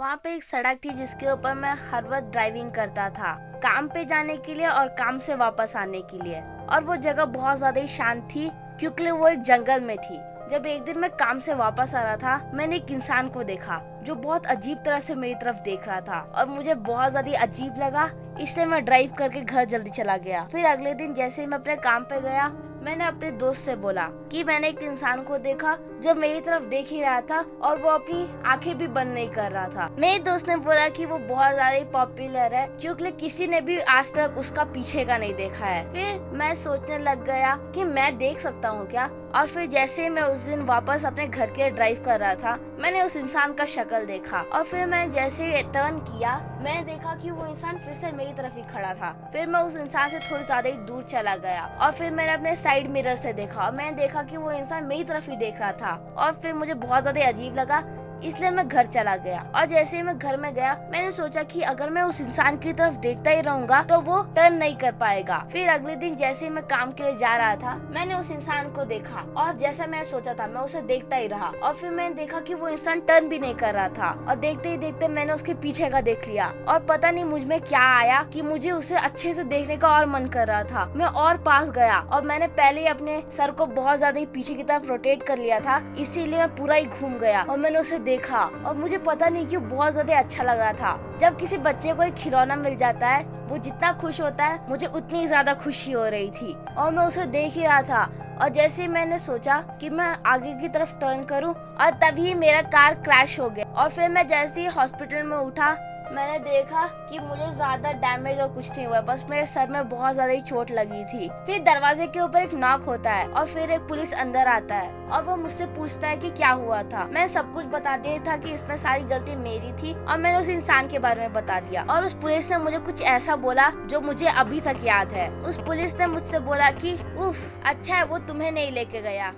वहाँ पे एक सड़क थी जिसके ऊपर मैं हर वक्त ड्राइविंग करता था, काम पे जाने के लिए और काम से वापस आने के लिए। और वो जगह बहुत ज्यादा ही शांत थी क्योंकि वो एक जंगल में थी। जब एक दिन मैं काम से वापस आ रहा था, मैंने एक इंसान को देखा जो बहुत अजीब तरह से मेरी तरफ देख रहा था और मुझे बहुत ज्यादा अजीब लगा, इसलिए मैं ड्राइव करके घर जल्दी चला गया। फिर अगले दिन जैसे ही मैं अपने काम पे गया, मैंने अपने दोस्त से बोला कि मैंने एक इंसान को देखा जो मेरी तरफ देख ही रहा था और वो अपनी आंखें भी बंद नहीं कर रहा था। मेरे दोस्त ने बोला कि वो बहुत ज्यादा पॉपुलर है क्योंकि किसी ने भी आज तक उसका पीछे का नहीं देखा है। फिर मैं सोचने लग गया कि मैं देख सकता हूँ क्या। और फिर जैसे मैं उस दिन वापस अपने घर के ड्राइव कर रहा था, मैंने उस इंसान का शक्ल देखा और फिर मैं जैसे टर्न किया, मैंने देखा कि वो इंसान फिर से मेरी तरफ ही खड़ा था। फिर मैं उस इंसान से थोड़ी ज्यादा ही दूर चला गया और फिर मैंने अपने साइड मिरर से देखा और मैंने देखा कि वो इंसान मेरी तरफ ही देख रहा था और फिर मुझे बहुत ज्यादा अजीब लगा, इसलिए मैं घर चला गया। और जैसे ही मैं घर में गया, मैंने सोचा कि अगर मैं उस इंसान की तरफ देखता ही रहूंगा तो वो टर्न नहीं कर पाएगा। फिर अगले दिन जैसे ही मैं काम के लिए जा रहा था, मैंने उस इंसान को देखा और जैसा मैं सोचा था, मैं उसे देखता ही रहा और फिर मैंने देखा कि वो इंसान टर्न भी नहीं कर रहा था और देखते ही देखते मैंने उसके पीछे का देख लिया और पता नहीं मुझ में क्या आया कि मुझे उसे अच्छे से देखने का और मन कर रहा था। मैं और पास गया और मैंने पहले ही अपने सर को बहुत ज्यादा ही पीछे की तरफ रोटेट कर लिया था, इसीलिए मैं पूरा ही घूम गया और मैंने उसे देखा और मुझे पता नहीं क्यों बहुत ज्यादा अच्छा लग रहा था। जब किसी बच्चे को एक खिलौना मिल जाता है, वो जितना खुश होता है, मुझे उतनी ज्यादा खुशी हो रही थी और मैं उसे देख ही रहा था। और जैसे मैंने सोचा कि मैं आगे की तरफ टर्न करूं और तभी मेरा कार क्रैश हो गया। और फिर मैं जैसे ही हॉस्पिटल में उठा, मैंने देखा कि मुझे ज्यादा डैमेज और कुछ नहीं हुआ, बस मेरे सर में बहुत ज्यादा ही चोट लगी थी। फिर दरवाजे के ऊपर एक नॉक होता है और फिर एक पुलिस अंदर आता है और वो मुझसे पूछता है कि क्या हुआ था। मैं सब कुछ बता दिया था कि इसमें सारी गलती मेरी थी और मैंने उस इंसान के बारे में बता दिया। और उस पुलिस ने मुझे कुछ ऐसा बोला जो मुझे अभी तक याद है। उस पुलिस ने मुझसे बोला कि उफ, अच्छा है वो तुम्हें नहीं लेके गया।